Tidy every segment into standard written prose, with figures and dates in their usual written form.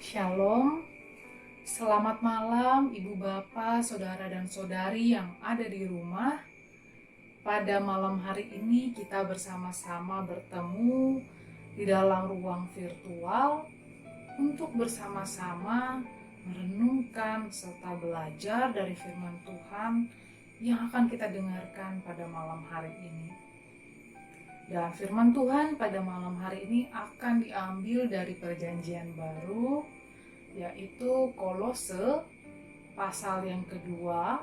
Shalom, selamat malam Ibu Bapak, Saudara dan Saudari yang ada di rumah. Pada malam hari ini kita bersama-sama bertemu di dalam ruang virtual untuk bersama-sama merenungkan serta belajar dari firman Tuhan yang akan kita dengarkan pada malam hari ini. Dan firman Tuhan pada malam hari ini akan diambil dari Perjanjian Baru, yaitu Kolose pasal yang kedua,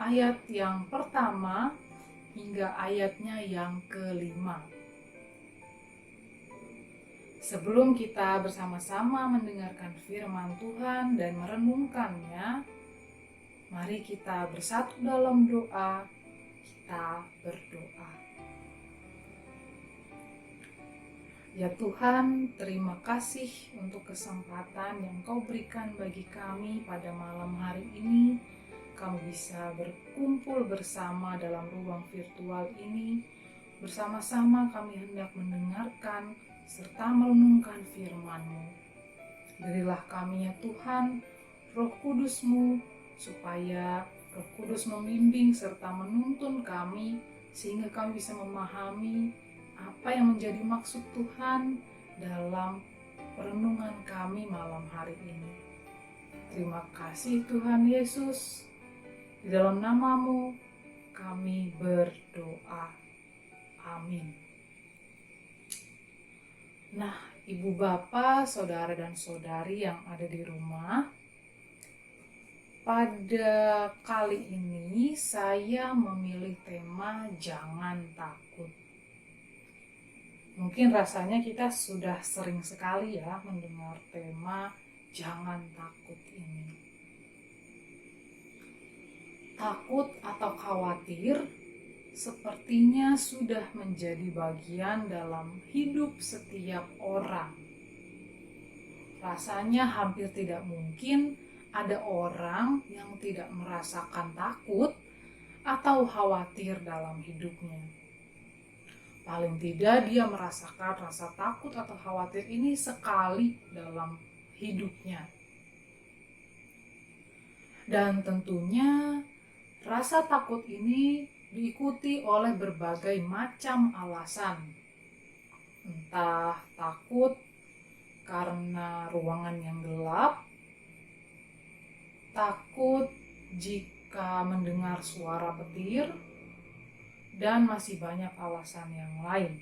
ayat yang pertama hingga ayatnya yang kelima. Sebelum kita bersama-sama mendengarkan firman Tuhan dan merenungkannya, mari kita bersatu dalam doa. Kita berdoa. Ya Tuhan, terima kasih untuk kesempatan yang Kau berikan bagi kami pada malam hari ini. Kami bisa berkumpul bersama dalam ruang virtual ini. Bersama-sama kami hendak mendengarkan serta merenungkan firman-Mu. Berilah kami ya Tuhan, Roh Kudus-Mu, supaya Roh Kudus membimbing serta menuntun kami, sehingga kami bisa memahami apa yang menjadi maksud Tuhan dalam perenungan kami malam hari ini. Terima kasih Tuhan Yesus. Di dalam nama-Mu kami berdoa. Amin. Nah, Ibu Bapak, Saudara dan Saudari yang ada di rumah, pada kali ini saya memilih tema jangan takut. Mungkin rasanya kita sudah sering sekali ya mendengar tema jangan takut ini. Takut atau khawatir sepertinya sudah menjadi bagian dalam hidup setiap orang. Rasanya hampir tidak mungkin ada orang yang tidak merasakan takut atau khawatir dalam hidupnya. Paling tidak dia merasakan rasa takut atau khawatir ini sekali dalam hidupnya. Dan tentunya rasa takut ini diikuti oleh berbagai macam alasan. Entah takut karena ruangan yang gelap, takut jika mendengar suara petir, dan masih banyak alasan yang lain.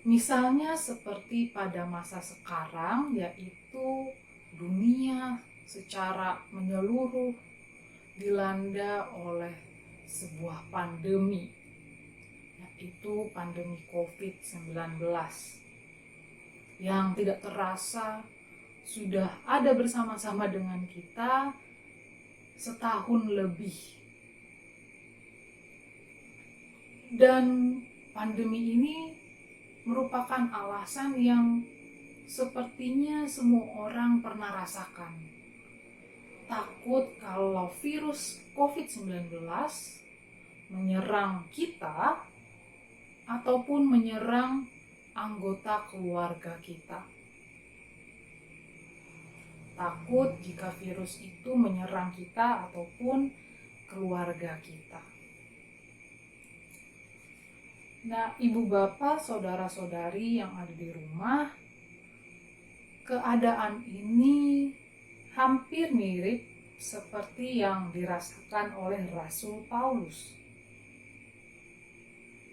Misalnya seperti pada masa sekarang, yaitu dunia secara menyeluruh dilanda oleh sebuah pandemi, yaitu pandemi COVID-19 yang tidak terasa sudah ada bersama-sama dengan kita setahun lebih. Dan pandemi ini merupakan alasan yang sepertinya semua orang pernah rasakan. Takut kalau virus COVID-19 menyerang kita ataupun menyerang anggota keluarga kita. Takut jika virus itu menyerang kita ataupun keluarga kita. Nah, Ibu Bapak, Saudara-saudari yang ada di rumah, keadaan ini hampir mirip seperti yang dirasakan oleh Rasul Paulus.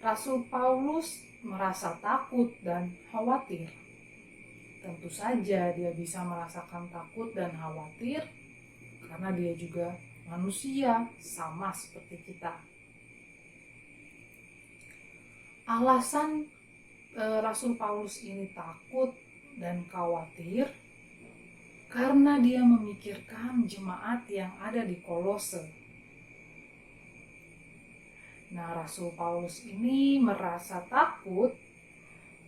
Rasul Paulus merasa takut dan khawatir. Tentu saja dia bisa merasakan takut dan khawatir karena dia juga manusia sama seperti kita. Alasan Rasul Paulus ini takut dan khawatir karena dia memikirkan jemaat yang ada di Kolose. Nah, Rasul Paulus ini merasa takut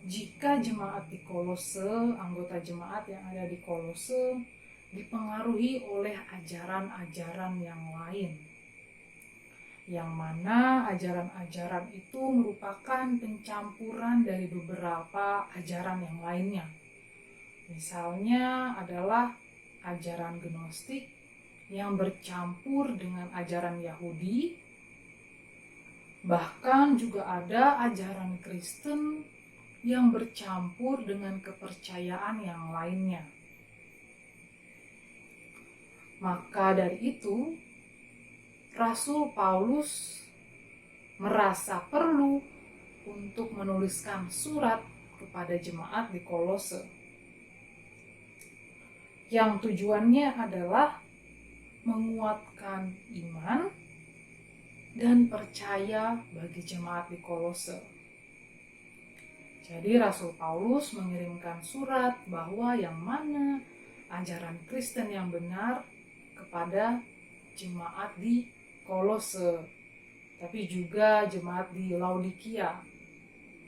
jika jemaat di Kolose, anggota jemaat yang ada di Kolose, dipengaruhi oleh ajaran-ajaran yang lain. Yang mana ajaran-ajaran itu merupakan pencampuran dari beberapa ajaran yang lainnya. Misalnya adalah ajaran Gnostik yang bercampur dengan ajaran Yahudi. Bahkan juga ada ajaran Kristen yang bercampur dengan kepercayaan yang lainnya. Maka dari itu, Rasul Paulus merasa perlu untuk menuliskan surat kepada jemaat di Kolose, yang tujuannya adalah menguatkan iman dan percaya bagi jemaat di Kolose. Jadi Rasul Paulus mengirimkan surat bahwa yang mana ajaran Kristen yang benar kepada jemaat di Kolose, tapi juga jemaat di Laodikia,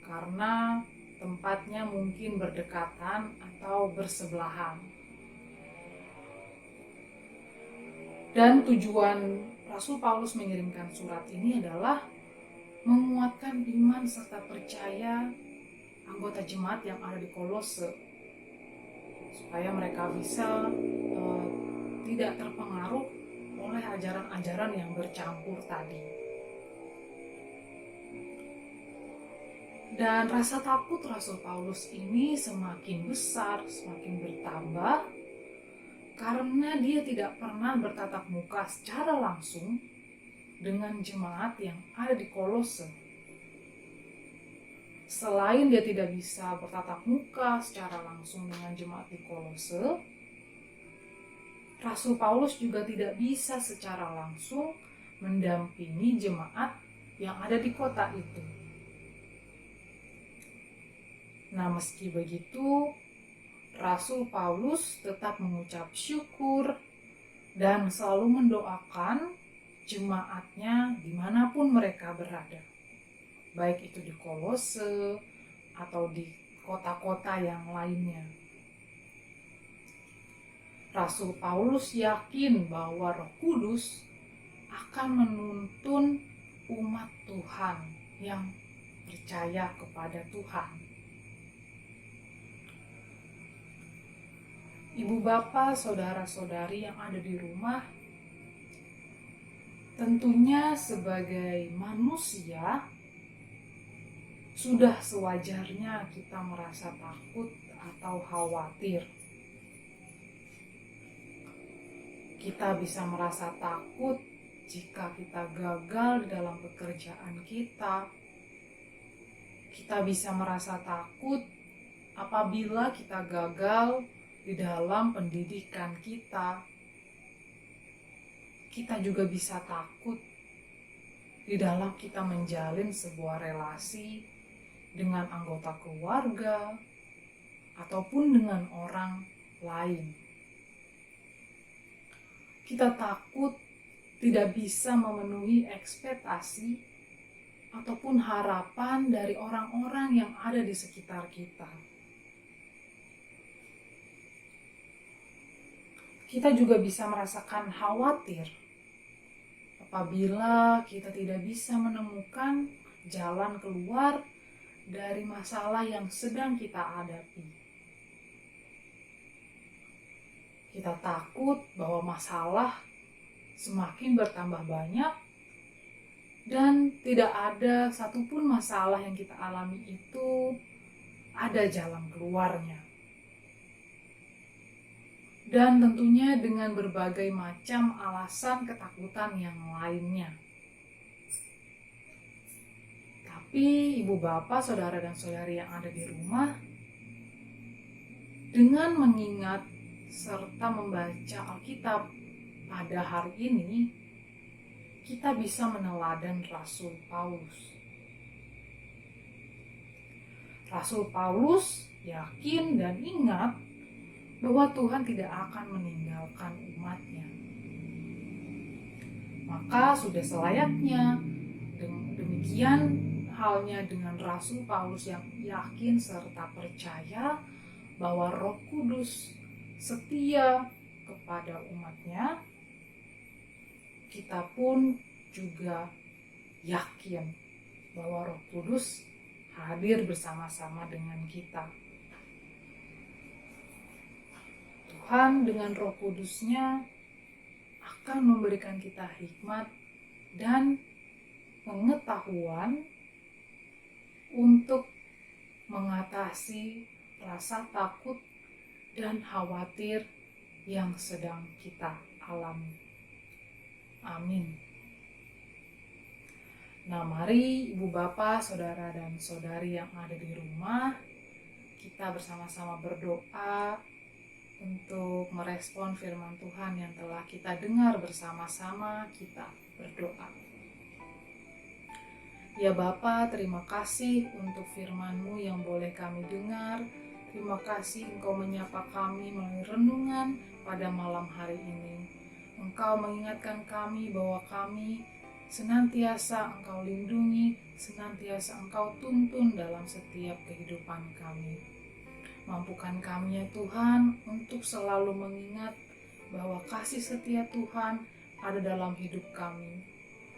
karena tempatnya mungkin berdekatan atau bersebelahan. Dan tujuan Rasul Paulus mengirimkan surat ini adalah menguatkan iman serta percaya anggota jemaat yang ada di Kolose, supaya mereka bisa tidak terpengaruh oleh ajaran-ajaran yang bercampur tadi. Dan rasa takut Rasul Paulus ini semakin besar, semakin bertambah, karena dia tidak pernah bertatap muka secara langsung dengan jemaat yang ada di Kolose. Selain dia tidak bisa bertatap muka secara langsung dengan jemaat di Kolose, Rasul Paulus juga tidak bisa secara langsung mendampingi jemaat yang ada di kota itu. Nah, meski begitu, Rasul Paulus tetap mengucap syukur dan selalu mendoakan jemaatnya dimanapun mereka berada, baik itu di Kolose atau di kota-kota yang lainnya. Rasul Paulus yakin bahwa Roh Kudus akan menuntun umat Tuhan yang percaya kepada Tuhan. Ibu bapak, saudara-saudari yang ada di rumah, tentunya sebagai manusia sudah sewajarnya kita merasa takut atau khawatir. Kita bisa merasa takut jika kita gagal di dalam pekerjaan kita. Kita bisa merasa takut apabila kita gagal di dalam pendidikan kita. Kita juga bisa takut di dalam kita menjalin sebuah relasi dengan anggota keluarga ataupun dengan orang lain. Kita takut tidak bisa memenuhi ekspektasi ataupun harapan dari orang-orang yang ada di sekitar kita. Kita juga bisa merasakan khawatir apabila kita tidak bisa menemukan jalan keluar dari masalah yang sedang kita hadapi. Kita takut bahwa masalah semakin bertambah banyak dan tidak ada satupun masalah yang kita alami itu ada jalan keluarnya. Dan tentunya dengan berbagai macam alasan ketakutan yang lainnya. Tapi ibu bapak, saudara dan saudari yang ada di rumah, dengan mengingat serta membaca Alkitab pada hari ini, kita bisa meneladan Rasul Paulus. Rasul Paulus yakin dan ingat bahwa Tuhan tidak akan meninggalkan umatnya. Maka sudah selayaknya demikian halnya dengan Rasul Paulus yang yakin serta percaya bahwa Roh Kudus setia kepada umatnya. Kita pun juga yakin bahwa Roh Kudus hadir bersama-sama dengan kita. Tuhan dengan Roh Kudus-Nya akan memberikan kita hikmat dan pengetahuan untuk mengatasi rasa takut dan khawatir yang sedang kita alami. Amin. Nah, mari Ibu Bapak, Saudara dan Saudari yang ada di rumah, kita bersama-sama berdoa untuk merespon firman Tuhan yang telah kita dengar bersama-sama. Kita berdoa. Ya Bapa, terima kasih untuk firman-Mu yang boleh kami dengar. Terima kasih Engkau menyapa kami melalui renungan pada malam hari ini. Engkau mengingatkan kami bahwa kami senantiasa Engkau lindungi, senantiasa Engkau tuntun dalam setiap kehidupan kami. Mampukan kami ya Tuhan untuk selalu mengingat bahwa kasih setia Tuhan ada dalam hidup kami.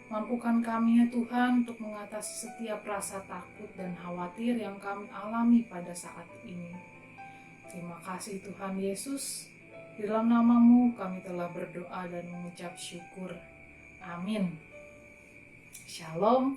Mampukan kami ya Tuhan untuk mengatasi setiap rasa takut dan khawatir yang kami alami pada saat ini. Terima kasih Tuhan Yesus. Di dalam nama-Mu kami telah berdoa dan mengucap syukur. Amin. Shalom.